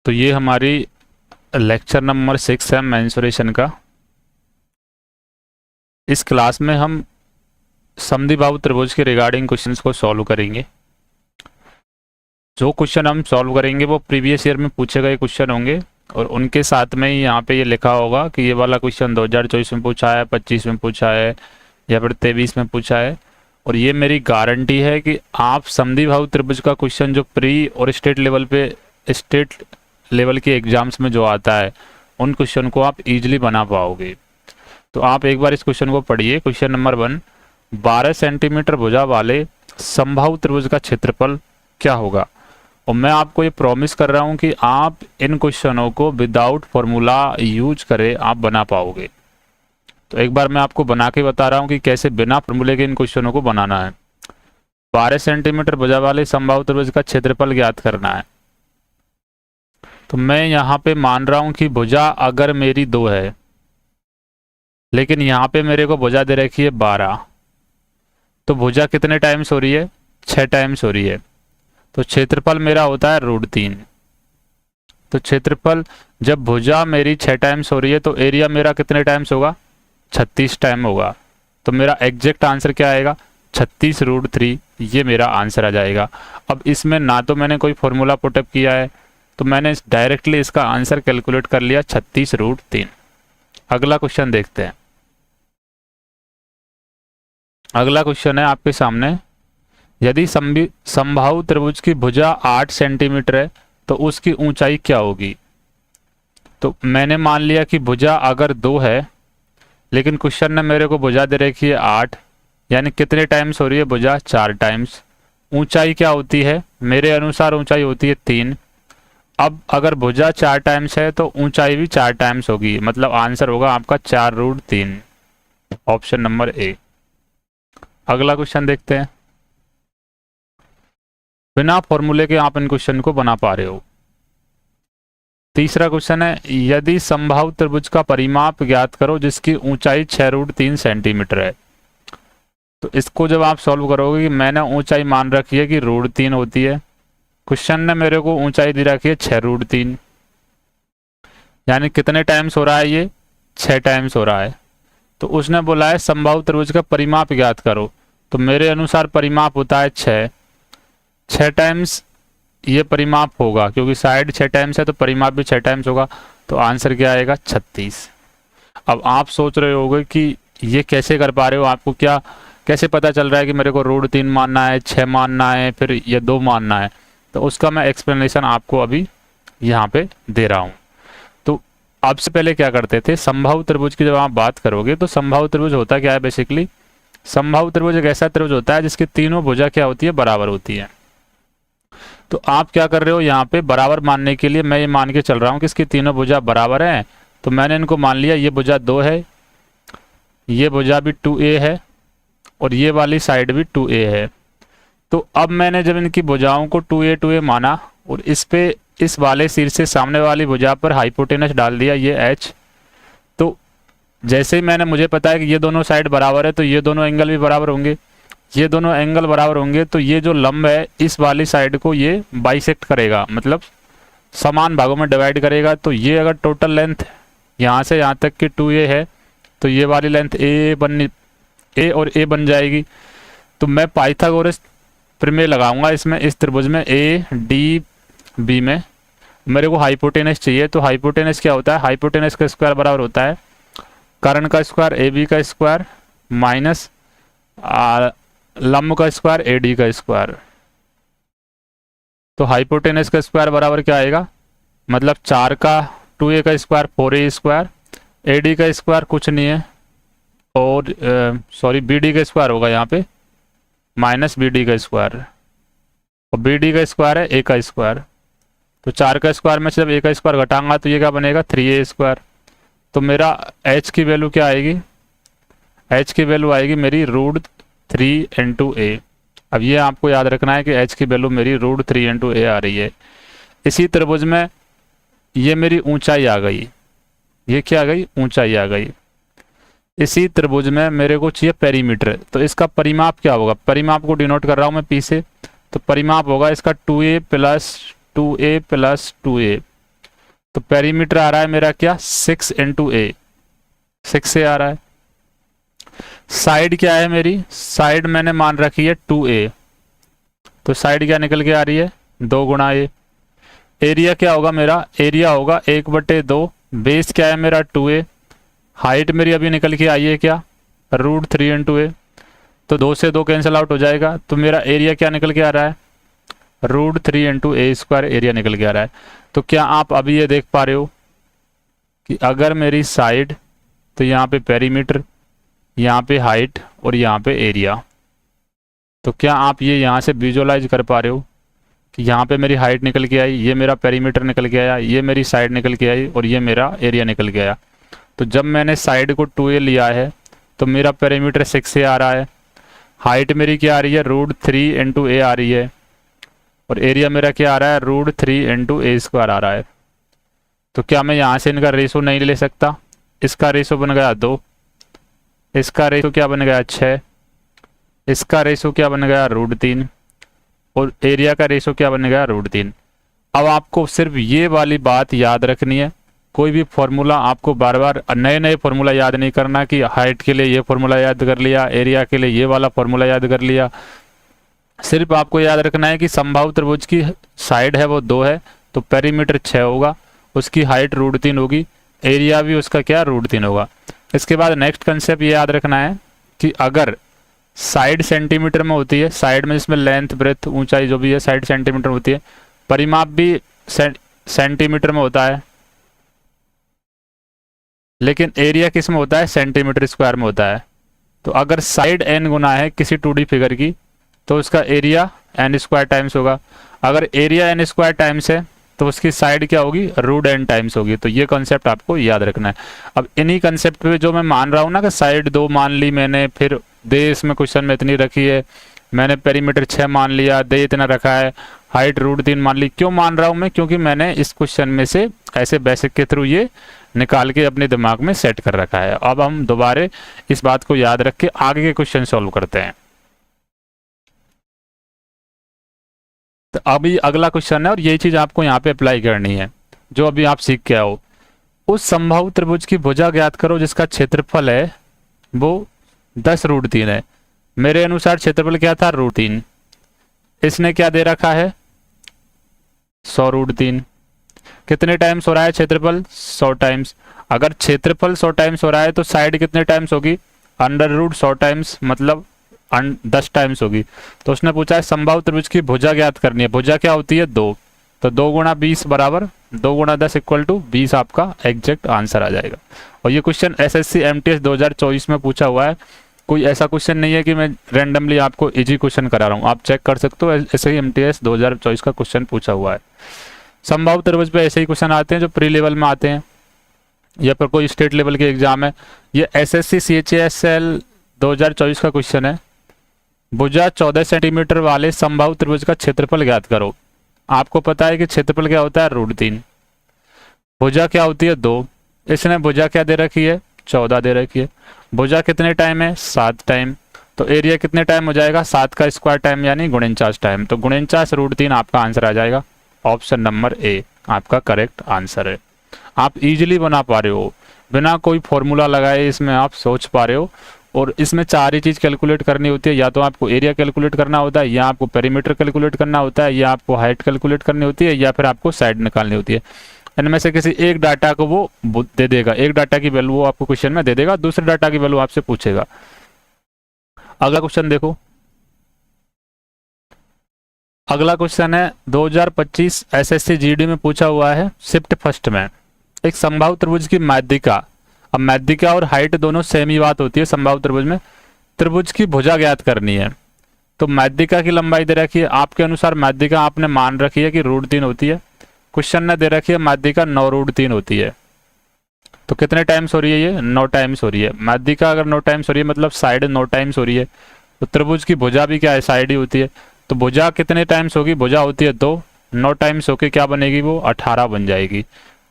तो ये हमारी लेक्चर नंबर 6 है मेंसुरेशन का। इस क्लास में हम समद्विबाहु त्रिभुज के रिगार्डिंग क्वेश्चंस को सॉल्व करेंगे। जो क्वेश्चन हम सॉल्व करेंगे वो प्रीवियस ईयर में पूछे गए क्वेश्चन होंगे और उनके साथ में ही यहाँ पे ये लिखा होगा कि ये वाला क्वेश्चन 2024 में पूछा है, 25 में पूछा है या फिर 23 में पूछा है। और ये मेरी गारंटी है कि आप समद्विबाहु त्रिभुज का क्वेश्चन जो प्री और स्टेट लेवल के एग्जाम्स में जो आता है उन क्वेश्चन को आप इजीली बना पाओगे। तो आप एक बार इस क्वेश्चन को पढ़िए। क्वेश्चन नंबर 1, 12 सेंटीमीटर भुजा वाले समबाहु त्रिभुज का क्षेत्रफल क्या होगा। और मैं आपको ये प्रॉमिस कर रहा हूँ कि आप इन क्वेश्चनों को विदाउट फॉर्मूला यूज करे आप बना पाओगे। तो एक बार मैं आपको बना के बता रहा हूँ कि कैसे बिना फॉर्मूले के इन क्वेश्चनों को बनाना है। 12 सेंटीमीटर भुजा वाले समबाहु त्रिभुज का क्षेत्रफल ज्ञात करना है। तो मैं यहाँ पे मान रहा हूँ कि भुजा अगर मेरी 2 है, लेकिन यहाँ पे मेरे को भुजा दे रखी है 12, तो भुजा कितने टाइम्स हो रही है? 6 टाइम्स हो रही है। तो क्षेत्रफल मेरा होता है √3। तो क्षेत्रफल जब भुजा मेरी 6 टाइम्स हो रही है तो एरिया मेरा कितने टाइम्स होगा? 36 टाइम होगा। तो मेरा एग्जैक्ट आंसर क्या आएगा? 36 √3। ये मेरा आंसर आ जाएगा। अब इसमें ना तो मैंने कोई फॉर्मूला पुटअप किया है, तो मैंने डायरेक्टली इसका आंसर कैलकुलेट कर लिया 36 √3। अगला क्वेश्चन देखते हैं। अगला क्वेश्चन है आपके सामने, यदि समबाहु त्रिभुज की भुजा 8 सेंटीमीटर है तो उसकी ऊंचाई क्या होगी। तो मैंने मान लिया कि भुजा अगर 2 है, लेकिन क्वेश्चन ने मेरे को भुजा दे रखी है 8, यानी कितने टाइम्स हो रही है भुजा? 4 टाइम्स। ऊंचाई क्या होती है? मेरे अनुसार ऊंचाई होती है 3। अब अगर भुजा 4 टाइम्स है तो ऊंचाई भी 4 टाइम्स होगी, मतलब आंसर होगा आपका 4 √3, ऑप्शन नंबर ए। अगला क्वेश्चन देखते हैं। बिना फॉर्मूले के आप इन क्वेश्चन को बना पा रहे हो। तीसरा क्वेश्चन है, यदि समबाहु त्रिभुज का परिमाप ज्ञात करो जिसकी ऊंचाई 6 √3 सेंटीमीटर है। तो इसको जब आप सॉल्व करोगे कि मैंने ऊंचाई मान रखी है कि √3 होती है, क्वेश्चन ने मेरे को ऊंचाई दी रखी है 6 √3, यानी कितने टाइम्स हो रहा है? ये 6 टाइम्स हो रहा है। तो उसने बोला है समबाहु त्रिभुज का परिमाप ज्ञात करो। तो मेरे अनुसार परिमाप होता है 6 टाइम्स ये परिमाप होगा, क्योंकि साइड 6 टाइम्स है तो परिमाप भी 6 टाइम्स होगा। तो आंसर क्या आएगा? 36। अब आप सोच रहे होगे कि ये कैसे कर पा रहे हो, आपको क्या कैसे पता चल रहा है कि मेरे को √3 मानना है, 6 मानना है, फिर ये 2 मानना है। तो उसका मैं एक्सप्लेनेशन आपको अभी यहाँ पे दे रहा हूँ। तो अब से पहले क्या करते थे, समबाहु त्रिभुज की जब आप बात करोगे तो समबाहु त्रिभुज होता क्या है? बेसिकली समबाहु त्रिभुज एक ऐसा त्रिभुज होता है जिसकी तीनों भुजा क्या होती है? बराबर होती है। तो आप क्या कर रहे हो यहाँ पे? बराबर मानने के लिए मैं ये मान के चल रहा हूँ कि इसकी तीनों भुजा बराबर हैं। तो मैंने इनको मान लिया, ये भुजा 2 है, ये भुजा भी 2a है और ये वाली साइड भी 2a है। तो अब मैंने जब इनकी भुजाओं को 2a माना और इस वाले सिर से सामने वाली भुजा पर हाइपोटेनस डाल दिया, ये h। तो जैसे ही मुझे पता है कि ये दोनों साइड बराबर है तो ये दोनों एंगल भी बराबर होंगे। ये दोनों एंगल बराबर होंगे तो ये जो लंब है इस वाली साइड को ये बाइसेक्ट करेगा, मतलब समान भागों में डिवाइड करेगा। तो ये अगर टोटल लेंथ यहाँ से यहाँ तक की 2a है तो ये वाली लेंथ a और a बन जाएगी। तो मैं पाइथागोरस प्रमेय लगाऊंगा इसमें, इस त्रिभुज में ADB में मेरे को हाइपोटेनस चाहिए। तो हाइपोटेनस क्या होता है? हाइपोटेनस का स्क्वायर बराबर होता है कर्ण का स्क्वायर AB का स्क्वायर माइनस लंब का स्क्वायर AD का स्क्वायर। तो हाइपोटेनस का स्क्वायर बराबर क्या आएगा? मतलब 4 का 2a का स्क्वायर 4a स्क्वायर, AD का स्क्वायर कुछ नहीं है और BD का स्क्वायर होगा यहाँ पे माइनस BD का स्क्वायर, और BD का स्क्वायर है a का स्क्वायर। तो 4 का स्क्वायर में से जब a का स्क्वायर घटाऊंगा तो ये क्या बनेगा? 3a square. तो मेरा h की वैल्यू क्या आएगी? h की वैल्यू आएगी मेरी √3 × a। अब ये आपको याद रखना है कि h की वैल्यू मेरी √3 × a आ रही है। इसी त्रिभुज में ये मेरी ऊंचाई आ गई, ये क्या आ गई? ऊंचाई आ गई। इसी त्रिभुज में मेरे को चाहिए पेरीमीटर। तो इसका परिमाप क्या होगा? परिमाप को डिनोट कर रहा हूं मैं p से। तो परिमाप होगा इसका 2a + 2a + 2a। तो पेरीमीटर आ रहा है मेरा क्या 6 इंटू ए, 6 से आ रहा है। साइड क्या है मेरी, साइड मैंने मान रखी है 2a, तो साइड क्या निकल के आ रही है 2 गुणा ए। एरिया क्या होगा मेरा, एरिया होगा 1/2, बेस क्या है मेरा 2a, हाइट मेरी अभी निकल के आई है क्या √3 इंटू ए, तो 2 से 2 कैंसिल आउट हो जाएगा, तो मेरा एरिया क्या निकल के आ रहा है √3 इंटू ए स्क्वायर एरिया निकल के आ रहा है। तो क्या आप अभी ये देख पा रहे हो कि अगर मेरी साइड, तो यहाँ पे पेरीमीटर, यहाँ पे हाइट और यहाँ पे एरिया, तो क्या आप ये यहाँ से विजुअलाइज कर पा रहे हो कि यहाँ पे मेरी हाइट निकल के आई, ये मेरा पेरीमीटर निकल के आया, ये मेरी साइड निकल के आई और ये मेरा एरिया निकल के आया। तो जब मैंने साइड को 2a लिया है तो मेरा पेरीमीटर 6 से आ रहा है, हाइट मेरी क्या आ रही है √3 इंटू ए आ रही है और एरिया मेरा क्या आ रहा है √3 इंटू ए स्क्वायर आ रहा है। तो क्या मैं यहाँ से इनका रेशो नहीं ले सकता, इसका रेशो बन गया 2, इसका रेशो क्या बन गया 6, इसका रेशो क्या बन गया √3 और एरिया का रेशो क्या बन गया √3। अब आपको सिर्फ ये वाली बात याद रखनी है, कोई भी फॉर्मूला आपको बार बार नए नए फॉर्मूला याद नहीं करना कि हाइट के लिए ये फॉर्मूला याद कर लिया, एरिया के लिए ये वाला फॉर्मूला याद कर लिया। सिर्फ आपको याद रखना है कि समबाहु त्रिभुज की साइड है वो 2 है, तो पेरीमीटर 6 होगा, उसकी हाइट √3 होगी, एरिया भी उसका क्या √3 होगा। इसके बाद नेक्स्ट कंसेप्ट ये याद रखना है कि अगर साइड सेंटीमीटर में होती है, साइड में जिसमें लेंथ ब्रेथ ऊंचाई जो भी है साइड सेंटीमीटर में होती है, परिमाप भी सेंटीमीटर में होता है, लेकिन एरिया किस में होता है सेंटीमीटर स्क्वायर में होता है। तो अगर साइड n गुना है किसी 2D फिगर की तो उसका एरिया n स्क्वायर टाइम्स होगा, अगर एरिया n स्क्वायर टाइम्स है तो उसकी साइड क्या होगी √n टाइम्स होगी। तो ये कॉन्सेप्ट आपको याद रखना है। अब इन्हीं कॉन्सेप्ट पे जो मैं मान रहा हूँ ना कि साइड 2 मान ली मैंने, फिर दे इसमें क्वेश्चन में इतनी रखी है, मैंने पेरीमीटर 6 मान लिया, दे इतना रखा है, हाइट √3 मान ली। क्यों मान रहा हूँ मैं, क्योंकि मैंने इस क्वेश्चन में से ऐसे बेसिक के थ्रू ये निकाल के अपने दिमाग में सेट कर रखा है। अब हम दोबारा इस बात को याद रख के आगे के क्वेश्चन सॉल्व करते हैं। तो अभी अगला क्वेश्चन है और यही चीज आपको यहाँ पे अप्लाई करनी है जो अभी आप सीख के आओ। उस समबाहु त्रिभुज की भुजा ज्ञात करो जिसका क्षेत्रफल है वो 10 √3 है। मेरे अनुसार क्षेत्रफल क्या था √3, इसने क्या दे रखा है 100 √3। कितने टाइम्स हो रहा है क्षेत्रफल 100 टाइम्स। अगर क्षेत्रफल 100 टाइम्स हो रहा है तो साइड कितने टाइम्स होगी √100 टाइम्स, मतलब 10 टाइम्स होगी। तो उसने पूछा है समबाहु त्रिभुज की भुजा ज्ञात करनी है। भुजा क्या होती है 2, तो 2 गुणा 20 बराबर 2 गुणा 10 इक्वल टू 20 आपका एग्जैक्ट आंसर आ जाएगा। और ये क्वेश्चन SSC MTS 2024 में पूछा हुआ है, कोई ऐसा क्वेश्चन नहीं है कि मैं रैंडमली आपको इजी क्वेश्चन करा रहा हूँ, आप चेक कर सकते हो। ऐसे ही MTS 2024 का क्वेश्चन पूछा हुआ है। समबाहु त्रिभुज पे ऐसे ही क्वेश्चन आते हैं जो प्री लेवल में आते हैं या फिर कोई स्टेट लेवल के एग्जाम है। ये SSC CHSL 2024 का क्वेश्चन है। भुजा 14 सेंटीमीटर वाले समबाहु त्रिभुज का क्षेत्रफल ज्ञात करो। आपको पता है कि क्षेत्रफल क्या होता है √3, भुजा क्या होती है 2, इसने भुजा क्या दे रखी है 14 दे रखी है। भुजा कितने टाइम है 7 टाइम, तो एरिया कितने टाइम हो जाएगा 7 का स्क्वायर टाइम यानी 49 टाइम। तो 49 √3 आपका आंसर आ जाएगा। ऑप्शन नंबर ए आपका करेक्ट आंसर है। आप इजीली बना पा रहे हो, बिना कोई फॉर्मूला लगाए इसमें आप सोच पा रहे हो। और इसमें 4 ही चीज़ कैलकुलेट करनी होती है, या तो आपको एरिया कैलकुलेट करना होता है, या आपको पेरीमीटर कैलकुलेट करना होता है, या आपको हाइट कैलकुलेट करनी होती है, या फिर आपको साइड निकालनी होती है। इनमें से किसी एक डाटा को वो दे देगा, एक डाटा की वैल्यू वो आपको क्वेश्चन में दे देगा, दूसरे डाटा की वैल्यू आपसे पूछेगा। अगला क्वेश्चन देखो, अगला क्वेश्चन है 2025 SSC GD में पूछा हुआ है शिफ्ट फर्स्ट में। एक समबाहु त्रिभुज की माध्यिका, अब माध्यिका और हाइट दोनों सेम ही बात होती है समबाहु त्रिभुज में। त्रिभुज की भुजा ज्ञात करनी है, तो माध्यिका की लंबाई दे रखी है। आपके अनुसार माध्यिका आपने मान रखी है कि √3 होती है, क्वेश्चन ने दे रखी है माध्यिका 9 √3 होती है। तो कितने टाइम्स हो रही है ये 9 टाइम्स हो रही है। माध्यिका अगर 9 टाइम्स हो रही है मतलब साइड 9 टाइम्स हो रही है, तो त्रिभुज की भुजा भी क्या है साइड ही होती है। तो भुजा कितने टाइम्स होगी, भुजा होती है 2, 9 टाइम्स होके क्या बनेगी वो 18 बन जाएगी।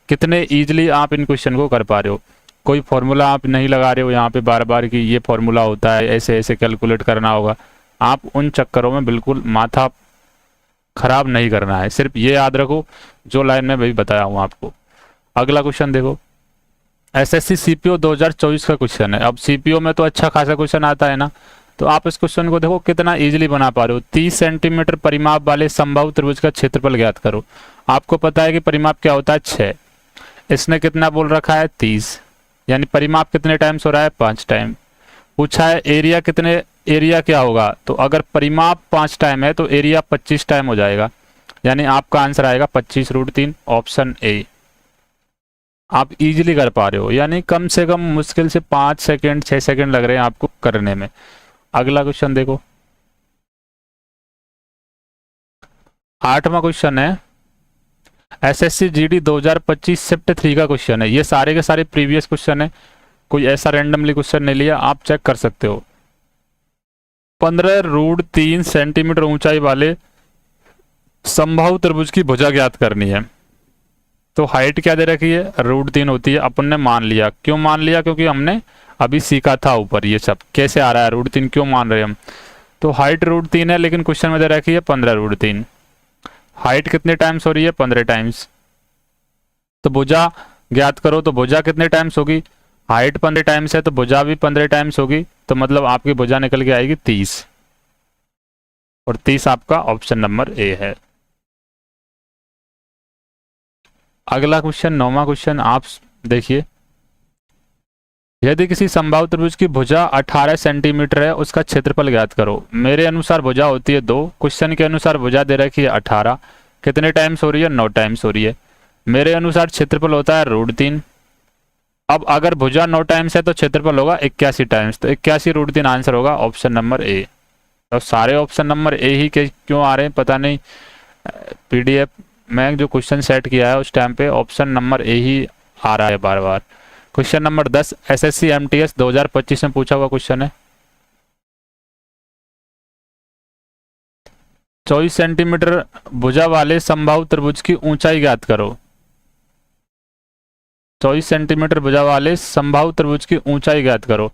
कितने ईजिली आप इन क्वेश्चन को कर पा रहे हो, कोई फॉर्मूला आप नहीं लगा रहे हो यहाँ पे बार बार कि ये फॉर्मूला होता है ऐसे ऐसे कैलकुलेट करना होगा। आप उन चक्करों में बिल्कुल माथा खराब नहीं करना है, सिर्फ ये याद रखो जो लाइन में भाई बताया हूँ आपको। अगला क्वेश्चन देखो, एसएससी सीपीओ 2024 का क्वेश्चन है। अब सीपीओ में तो अच्छा खासा क्वेश्चन आता है ना, तो आप इस क्वेश्चन को देखो कितना इजीली बना पा रहे हो। 30 सेंटीमीटर परिमाप वाले समबाहु त्रिभुज का क्षेत्रफल ज्ञात करो। आपको पता है कि परिमाप क्या होता है 6, इसने कितना बोल रखा है 30, यानी परिमाप कितने टाइम्स हो रहा है 5 टाइम। पूछा है एरिया कितने, एरिया क्या होगा, तो अगर परिमाप 5 टाइम है तो एरिया 25 टाइम हो जाएगा, यानी आपका आंसर आएगा 25√3, ऑप्शन ए। आप इजीली कर पा रहे हो, यानी कम से कम मुश्किल से 5 सेकेंड 6 सेकेंड लग रहे हैं आपको करने में। अगला क्वेश्चन देखो, 8वां क्वेश्चन है एसएससी जीडी 2025 शिफ्ट 3 का क्वेश्चन है। ये सारे के सारे प्रीवियस क्वेश्चन है, कोई ऐसा रैंडमली क्वेश्चन नहीं लिया, आप चेक कर सकते हो। 15√3 सेंटीमीटर ऊंचाई वाले समबाहु त्रिभुज की भुजा ज्ञात करनी है। तो हाइट क्या दे रखी है, √3 होती है, अपन ने मान लिया। क्यों मान लिया, क्योंकि हमने अभी सीखा था ऊपर ये सब कैसे आ रहा है, √3 क्यों मान रहे हैं हम। तो हाइट √3 है, लेकिन क्वेश्चन में दे रखी है 15√3। हाइट कितने टाइम्स हो रही है 15 टाइम्स, तो भुजा ज्ञात करो। तो भुजा कितने टाइम्स होगी, हाइट 15 टाइम्स है तो भुजा भी 15 टाइम्स होगी, तो मतलब आपकी भुजा निकल के आएगी 30, और 30 आपका ऑप्शन नंबर ए है। अगला क्वेश्चन 9वां क्वेश्चन आप देखिए, यदि किसी समबाहु त्रिभुज की भुजा 18 सेंटीमीटर है, उसका क्षेत्रफल ज्ञात करो। मेरे अनुसार भुजा होती है 2, क्वेश्चन के अनुसार भुजा दे रखी है 18, कितने टाइम्स हो रही है 9 टाइम्स हो रही है। मेरे अनुसार क्षेत्रफल होता है √3। अब अगर भुजा 9 टाइम्स है तो क्षेत्रफल होगा 81 टाइम्स, तो 81√3 आंसर होगा ऑप्शन नंबर ए। तो सारे ऑप्शन नंबर ए ही के क्यों आ रहे हैं पता नहीं, पीडीएफ में जो क्वेश्चन सेट किया है उस टाइम पे ऑप्शन नंबर ए ही आ रहा है बार बार। क्वेश्चन नंबर 10 एसएससी एमटीएस 2025 में पूछा हुआ क्वेश्चन है। 24 सेंटीमीटर भुजा वाले समबाहु त्रिभुज की ऊंचाई ज्ञात करो। 24 सेंटीमीटर भुजा वाले समबाहु त्रिभुज की ऊंचाई ज्ञात करो।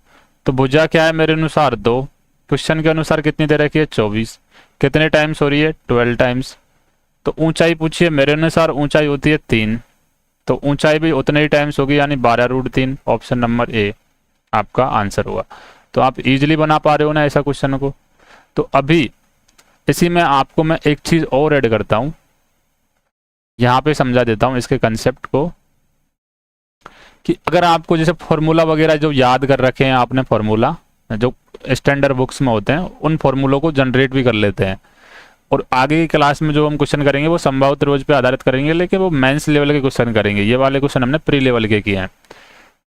तो भुजा क्या है मेरे अनुसार 2, क्वेश्चन के अनुसार कितनी दे रखी है 24, कितने टाइम्स हो रही है 12 टाइम्स। तो ऊंचाई पूछिए, मेरे अनुसार ऊंचाई होती है 3, तो ऊंचाई भी उतने ही टाइम्स होगी, यानी 12√3, ऑप्शन नंबर ए आपका आंसर हुआ। तो आप इजीली बना पा रहे हो ना ऐसा क्वेश्चन को। तो अभी इसी में आपको मैं एक चीज और ऐड करता हूं, यहां पे समझा देता हूं इसके कंसेप्ट को, कि अगर आपको जैसे फॉर्मूला वगैरह जो याद कर रखे हैं आपने, फॉर्मूला जो स्टैंडर्ड बुक्स में होते हैं, उन फॉर्मूलों को जनरेट भी कर लेते हैं। और आगे की क्लास में जो हम क्वेश्चन करेंगे वो समबाहु त्रिभुज पे आधारित करेंगे, लेकिन वो मेंस लेवल के क्वेश्चन करेंगे। ये वाले क्वेश्चन हमने प्री लेवल के किए हैं।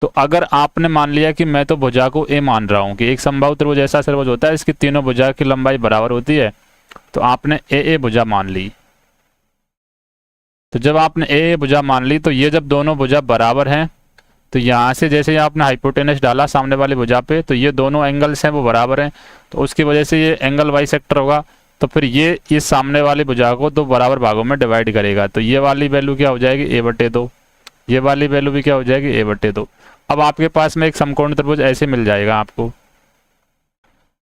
तो अगर आपने मान लिया कि मैं तो भुजा को ए मान रहा हूँ कि एक समबाहु त्रिभुज ऐसा त्रिभुज होता है इसकी तीनों भुजा की लंबाई बराबर होती है, तो आपने ए भुजा मान ली। तो जब आपने ए भुजा मान ली, तो ये जब दोनों भुजा बराबर हैं, तो यहाँ से जैसे आपने हाइपोटेनस डाला सामने वाली भुजा पे, तो ये दोनों एंगल्स हैं वो बराबर हैं, तो उसकी वजह से ये एंगल बाइसेक्टर होगा। तो फिर ये सामने वाली भुजा को 2 बराबर भागों में डिवाइड करेगा। तो ये वाली वैल्यू क्या हो जाएगी a/2, ये वाली वैल्यू भी क्या हो जाएगी a/2। अब आपके पास में एक समकोण त्रिभुज ऐसे मिल जाएगा आपको,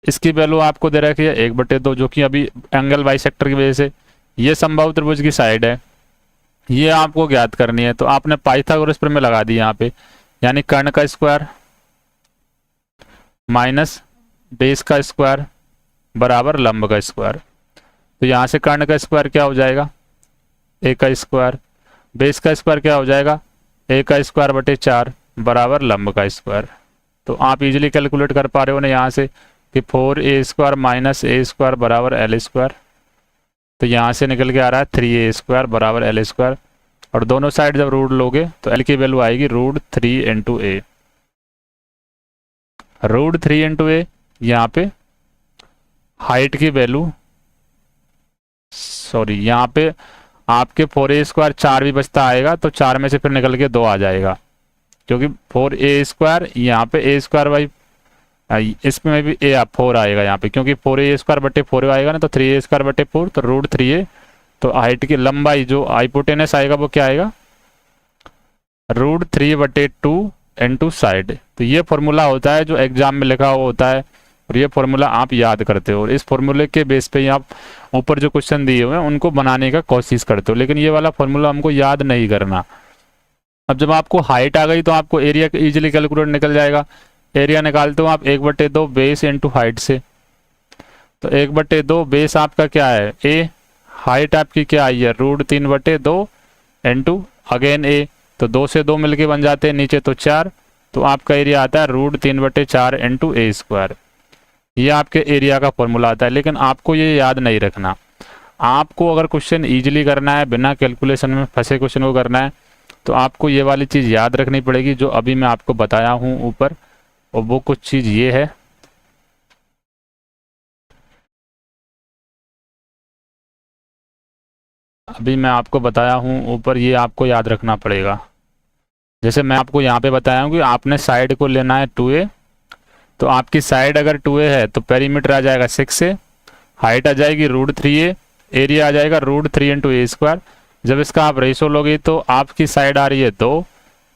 इसकी वैल्यू आपको दे रखी है 1/2, जो कि अभी एंगल बाइसेक्टर की वजह से ये समबाहु त्रिभुज की साइड है, ये आपको ज्ञात करनी है। तो आपने पाइथागोरस प्रमेय लगा दी यहाँ पे, यानी कर्ण का स्क्वायर माइनस बेस का स्क्वायर बराबर लंब का स्क्वायर। तो यहाँ से कर्ण का स्क्वायर क्या हो जाएगा a का स्क्वायर, बेस का स्क्वायर क्या हो जाएगा a का स्क्वायर बटे 4 बराबर लंब का स्क्वायर। तो आप इजीली कैलकुलेट कर पा रहे हो ना यहाँ से कि 4a² माइनस a² बराबर l²। तो यहाँ से निकल के आ रहा है 3a² बराबर l², और दोनों साइड जब रूट लोगे तो l की वैल्यू आएगी √3 × a। √3 × a, यहाँ पे हाइट की वैल्यू, सॉरी यहाँ पे आपके 4a² 4 भी बचता आएगा, तो 4 में से फिर निकल के 2 आ जाएगा, क्योंकि 4a² यहाँ पे a² बाई, इसमें भी a 4 आएगा यहाँ पे, क्योंकि 4a² बटे 4 आएगा ना, तो 3a² बटे 4, तो √3a। तो हाइट की लंबाई जो हाइपोटेनस आएगा वो क्या आएगा √3/2 × साइड। तो ये फॉर्मूला होता है जो एग्जाम में लिखा हुआ होता है, और ये फॉर्मूला आप याद करते हो, और इस फॉर्मूले के बेस पे ही आप ऊपर जो क्वेश्चन दिए हुए हैं उनको बनाने का कोशिश करते हो। लेकिन ये वाला फॉर्मूला हमको याद नहीं करना, अब जब आपको हाइट आ गई तो आपको एरिया इजीली कैलकुलेट निकल जाएगा। एरिया निकालते हो आप 1/2 बेस इंटू हाइट से। तो 1/2 बेस आपका क्या है ए, हाइट आपकी क्या आई है √3/2 इंटू अगेन ए, तो 2 से 2 मिलके बन जाते हैं नीचे तो 4, तो आपका एरिया आता है √3/4 इंटू A²। ये आपके एरिया का फॉर्मूला आता है। लेकिन आपको ये याद नहीं रखना, आपको अगर क्वेश्चन ईजिली करना है, बिना कैलकुलेशन में फंसे क्वेश्चन को करना है, तो आपको ये वाली चीज़ याद रखनी पड़ेगी जो अभी मैं आपको बताया हूँ ऊपर। और वो कुछ चीज़ ये है, अभी मैं आपको बताया हूँ ऊपर, ये आपको याद रखना पड़ेगा। जैसे मैं आपको यहाँ पे बताया हूँ कि आपने साइड को लेना है 2a, तो आपकी साइड अगर 2a है तो पेरीमीटर आ जाएगा 6a, हाइट आ जाएगी √3a, एरिया आ जाएगा √3 इंटू A²। जब इसका आप रेशो लोगे तो आपकी साइड आ रही है 2,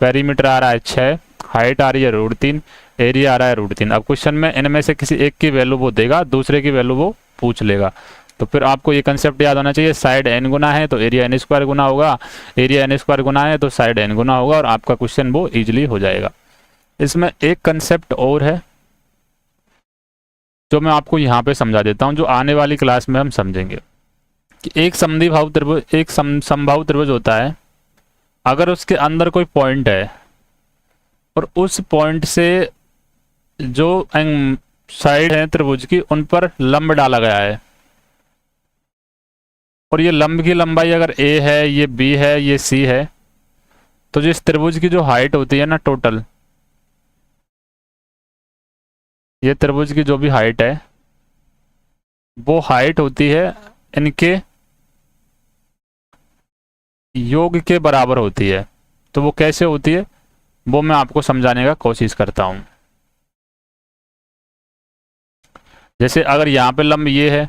पेरीमीटर आ रहा है 6, हाइट आ रही है √3, एरिया आ रहा है √3। अब क्वेश्चन में इनमें से किसी एक की वैल्यू वो देगा, दूसरे की वैल्यू वो पूछ लेगा। तो फिर आपको ये कंसेप्ट याद होना चाहिए, साइड n गुना है तो एरिया n² गुना होगा, एरिया n² गुना है तो साइड n गुना होगा, और आपका क्वेश्चन वो इजीली हो जाएगा। इसमें एक कंसेप्ट और है जो मैं आपको यहाँ पे समझा देता हूँ, जो आने वाली क्लास में हम समझेंगे कि एक समद्विबाहु त्रिभुज, एक समबाहु त्रिभुज होता है। अगर उसके अंदर कोई पॉइंट है और उस पॉइंट से जो साइड है त्रिभुज की उन पर लंब डाला गया है, और ये लंब की लंबाई अगर a है, ये b है, ये c है, तो जिस त्रिभुज की जो हाइट होती है ना टोटल, ये त्रिभुज की जो भी हाइट है वो हाइट होती है इनके योग के बराबर होती है। तो वो कैसे होती है वो मैं आपको समझाने का कोशिश करता हूं। जैसे अगर यहाँ पे लंब ये है,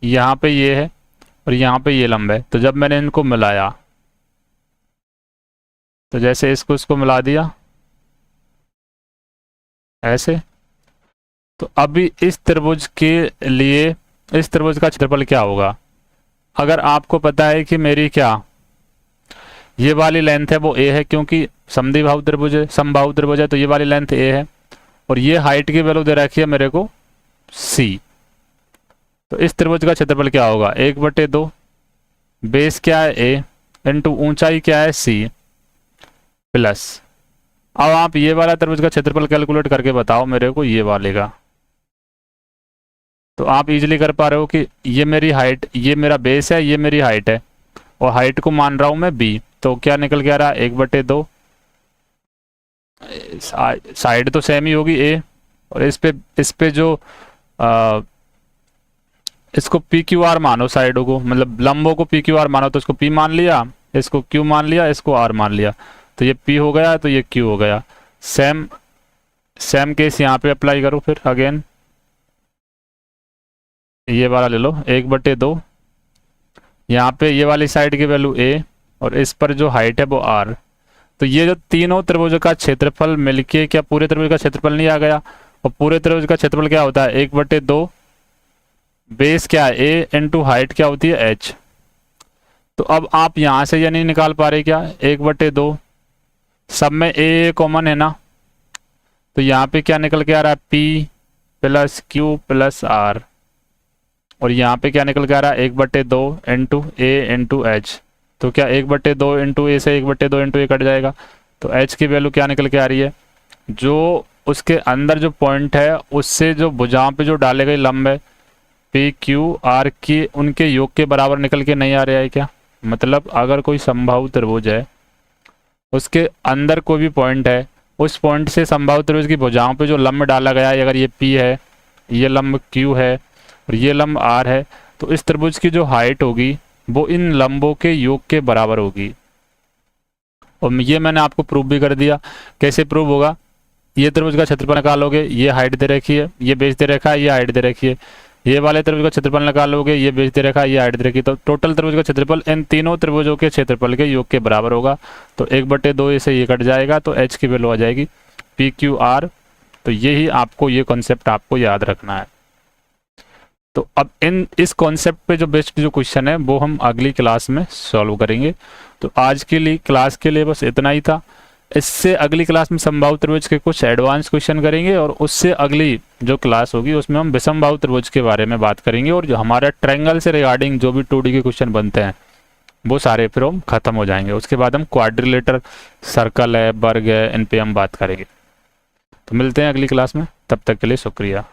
यहाँ पे ये है, और यहाँ पे ये लंब है, तो जब मैंने इनको मिलाया, तो जैसे इसको मिला दिया ऐसे, तो अभी इस त्रिभुज के लिए इस त्रिभुज का क्षेत्रफल क्या होगा। अगर आपको पता है कि मेरी क्या ये वाली लेंथ है वो a है, क्योंकि समद्विबाहु त्रिभुज है, समबाहु त्रिभुज है, तो ये वाली लेंथ a है, और ये हाइट की वैल्यू दे रखी है मेरे को c। तो इस त्रिभुज का क्षेत्रफल क्या होगा 1/2, बेस क्या है a इंटू ऊंचाई क्या है c प्लस। अब आप ये वाला त्रिभुज का क्षेत्रफल कैलकुलेट करके बताओ मेरे को ये वाले का। तो आप इजीली कर पा रहे हो कि ये मेरी हाइट, ये मेरा बेस है, ये मेरी हाइट है, और हाइट को मान रहा हूं मैं b, तो क्या निकल के आ रहा है 1/2। साइड तो सेम ही होगी a, और इस पे जो इसको PQR मानो, साइडों को मतलब लंबों को PQR मानो, तो इसको p मान लिया, इसको q मान लिया, इसको r मान लिया, तो ये p हो गया, तो ये q हो गया। सेम केस यहाँ पे अप्लाई करो फिर अगेन, ये वाला ले लो 1/2, यहाँ पे ये वाली साइड की वैल्यू a, और इस पर जो हाइट है वो r। तो ये जो तीनों त्रिभुजों का क्षेत्रफल मिलके क्या पूरे त्रिभुज का क्षेत्रफल नहीं आ गया, और पूरे त्रिभुज का क्षेत्रफल क्या होता है 1/2, बेस क्या है a इंटू हाइट क्या होती है h। तो अब आप यहाँ से ये नहीं निकाल पा रहे क्या 1/2, सब में a कॉमन है ना, तो यहाँ पे क्या निकल के आ रहा है p plus q plus r, और यहाँ पे क्या निकल के आ रहा है 1/2 इंटू a इंटू h। तो क्या 1/2 इंटू a से 1/2 इंटू a कट जाएगा, तो h की वैल्यू क्या निकल के आ रही है, जो उसके अंदर जो पॉइंट है उससे जो भुजाओं पे जो डाले गए लंब है p q r की उनके योग के बराबर निकल के नहीं आ रहा है क्या। मतलब अगर कोई समबाहु त्रिभुज है, उसके अंदर कोई भी पॉइंट है, उस पॉइंट से समबाहु त्रिभुज की भुजाओं पे जो लंब डाला गया है, अगर ये p है, ये लंब q है, और ये लंब r है, तो इस त्रिभुज की जो हाइट होगी वो इन लंबों के योग के बराबर होगी। और ये मैंने आपको प्रूव भी कर दिया। कैसे प्रूव होगा, ये त्रिभुज का क्षेत्रफल निकालोगे, ये हाइट दे रखी है, ये बेस दे रखा है, ये हाइट दे रखी है, ये वाले त्रिभुज का क्षेत्रफल निकालोगे, ये बेस दे रखा है, ये हाइट दे रखी है, तो टोटल त्रिभुज का क्षेत्रफल इन तीनों त्रिभुजों के क्षेत्रफल के योग के बराबर होगा। तो 1/2 से ये कट जाएगा, तो h की वैल्यू आ जाएगी PQR। तो यही आपको ये कॉन्सेप्ट आपको याद रखना है। तो अब इस कॉन्सेप्ट पे जो बेस्ड जो क्वेश्चन है वो हम अगली क्लास में सॉल्व करेंगे। तो आज के लिए क्लास के लिए बस इतना ही था। इससे अगली क्लास में समबाहु त्रिभुज के कुछ एडवांस क्वेश्चन करेंगे और उससे अगली जो क्लास होगी उसमें हम विषमबाहु त्रिभुज के बारे में बात करेंगे, और जो हमारा ट्रायंगल से रिगार्डिंग जो भी 2D के क्वेश्चन बनते हैं वो सारे फिर हम खत्म हो जाएंगे। उसके बाद हम क्वाड्रिलेटर, सर्कल है, वर्ग है, इन पे हम बात करेंगे। तो मिलते हैं अगली क्लास में, तब तक के लिए शुक्रिया।